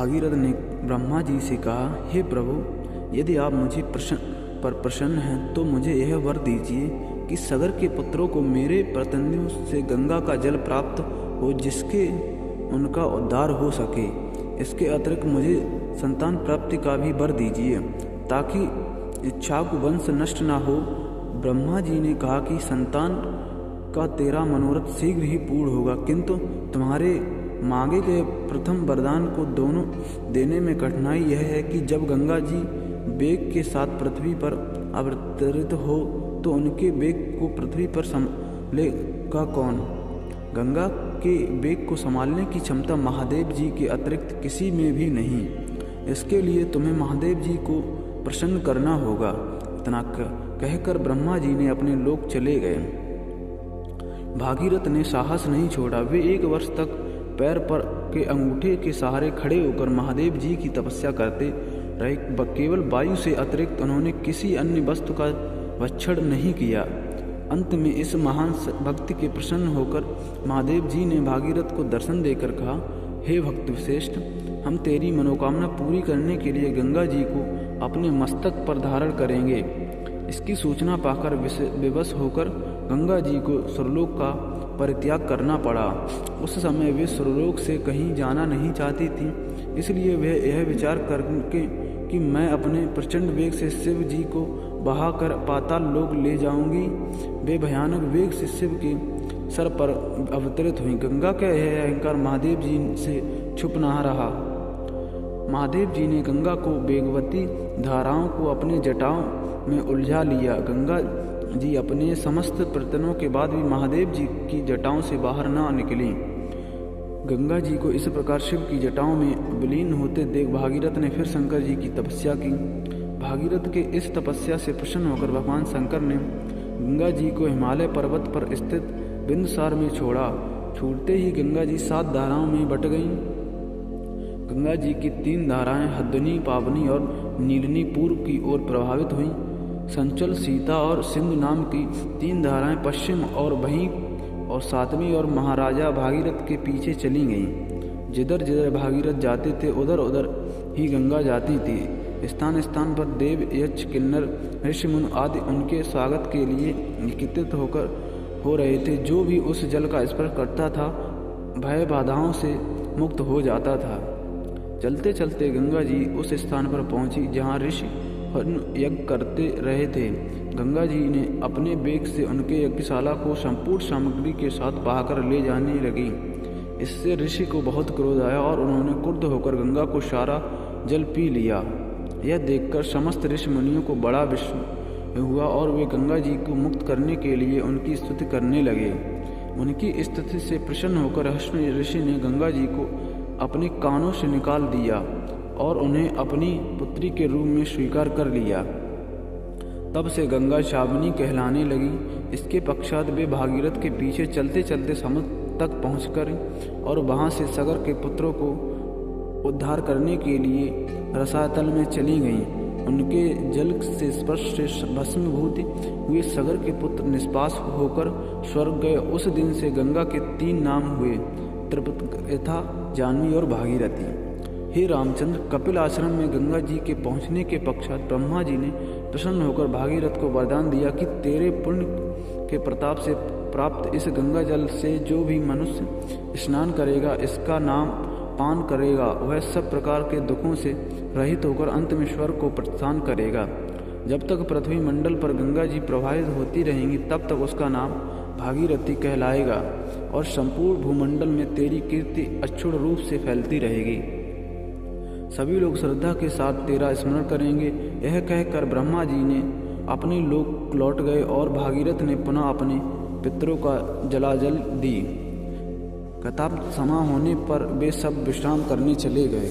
भागीरथ ने ब्रह्मा जी से कहा, हे प्रभु, यदि आप मुझे प्रसन्न हैं तो मुझे यह वर दीजिए कि सगर के पुत्रों को मेरे प्रतिनिधियों से गंगा का जल प्राप्त हो, जिसके उनका उद्धार हो सके। इसके अतिरिक्त मुझे संतान प्राप्ति का भी वर दीजिए, ताकि इक्ष्वाकु वंश नष्ट न हो। ब्रह्मा जी ने कहा कि संतान का तेरा मनोरथ शीघ्र ही पूर्ण होगा, किंतु तुम्हारे मांगे गए प्रथम वरदान को दोनों देने में कठिनाई यह है कि जब गंगा जी वेग के साथ पृथ्वी पर अवतरित हो तो उनके वेग को पृथ्वी पर संभालेगा कौन? गंगा के वेग को संभालने की क्षमता महादेव जी के अतिरिक्त किसी में भी नहीं। इसके लिए तुम्हें महादेव जी को प्रसन्न करना होगा। इतना कहकर ब्रह्मा जी ने अपने लोक चले गए। भागीरथ ने साहस नहीं छोड़ा। वे 1 वर्ष तक पैर पर के अंगूठे के सहारे खड़े होकर महादेव जी की तपस्या करते रहे। केवल वायु से अतिरिक्त उन्होंने किसी अन्य वस्तु का भक्षण नहीं किया। अंत में इस महान भक्ति के प्रसन्न होकर महादेव जी ने भागीरथ को दर्शन देकर कहा, हे भक्त श्रेष्ठ, हम तेरी मनोकामना पूरी करने के लिए गंगा जी को अपने मस्तक पर धारण करेंगे। इसकी सूचना पाकर विवश होकर गंगा जी को सुरलोक का परित्याग करना पड़ा। उस समय वे सुरलोक से कहीं जाना नहीं चाहती थी, इसलिए वह यह विचार करके कि मैं अपने प्रचंड वेग से शिव जी को बहाकर पाताल लोक ले जाऊंगी, वे भयानक वेग से शिव के सर पर अवतरित हुई। गंगा का यह अहंकार महादेव जी से छुप न रहा। महादेव जी ने गंगा को वेगवती धाराओं को अपने जटाओं में उलझा लिया। गंगा जी अपने समस्त प्रयत्नों के बाद भी महादेव जी की जटाओं से बाहर न निकली। गंगा जी को इस प्रकार शिव की जटाओं में विलीन होते देख भागीरथ ने फिर शंकर जी की तपस्या की। भागीरथ के इस तपस्या से प्रसन्न होकर भगवान शंकर ने गंगा जी को हिमालय पर्वत पर स्थित बिंदुसार में छोड़ा। छूटते ही गंगा जी 7 धाराओं में बट गईं। गंगा जी की 3 धाराएं हद्दनी, पावनी और नीलनी पूर्व की ओर प्रभावित हुईं। संचल, सीता और सिंधु नाम की 3 धाराएं पश्चिम और वहीं और 7वीं और महाराजा भागीरथ के पीछे चली गईं। जिधर जिधर भागीरथ जाते थे उधर उधर ही गंगा जाती थी। स्थान स्थान पर देव, यक्ष, किन्नर, ऋषिमुनि आदि उनके स्वागत के लिए एकत्रित हो रहे थे। जो भी उस जल का स्पर्श करता था भय बाधाओं से मुक्त हो जाता था। चलते चलते गंगा जी उस स्थान पर पहुंची जहां ऋषि यज्ञ करते रहे थे। गंगा जी ने अपने वेग से उनके यज्ञशाला को संपूर्ण सामग्री के साथ बहाकर ले जाने लगी। इससे ऋषि को बहुत क्रोध आया और उन्होंने क्रुद्ध होकर गंगा को सारा जल पी लिया। यह देखकर समस्त ऋषि मुनियों को बड़ा विस्मय हुआ और वे गंगा जी को मुक्त करने के लिए उनकी स्तुति करने लगे। उनकी स्तुति से प्रसन्न होकर हर्षि ऋषि ने गंगा जी को अपने कानों से निकाल दिया और उन्हें अपनी पुत्री के रूप में स्वीकार कर लिया। तब से गंगा शावनी कहलाने लगी। इसके पश्चात वे भागीरथ के पीछे चलते चलते समुद्र तक पहुंचकर और वहां से सगर के पुत्रों को उद्धार करने के लिए रसातल में चली गईं। उनके जल से स्पर्श से भस्मीभूत हुए सगर के पुत्र निष्पास होकर स्वर्ग गए। उस दिन से गंगा के 3 नाम हुए, त्रिपथा, जाह्नवी और भागीरथी। हे रामचंद्र, कपिल आश्रम में गंगा जी के पहुंचने के पश्चात ब्रह्मा जी ने प्रसन्न होकर भागीरथ को वरदान दिया कि तेरे पुण्य के प्रताप से प्राप्त इस गंगा जल से जो भी मनुष्य स्नान करेगा, इसका नाम पान करेगा, वह सब प्रकार के दुखों से रहित होकर अंत में स्वर्ग को प्रस्थान करेगा। जब तक पृथ्वी मंडल पर गंगा जी प्रवाहित होती रहेंगी तब तक उसका नाम भागीरथी कहलाएगा और संपूर्ण भूमंडल में तेरी कीर्ति अक्षुण रूप से फैलती रहेगी। सभी लोग श्रद्धा के साथ तेरा स्मरण करेंगे। यह कहकर ब्रह्मा जी ने अपने लोक लौट गए और भागीरथ ने पुनः अपने पितरों का जलाजल दी। कथा समा होने पर वे सब विश्राम करने चले गए।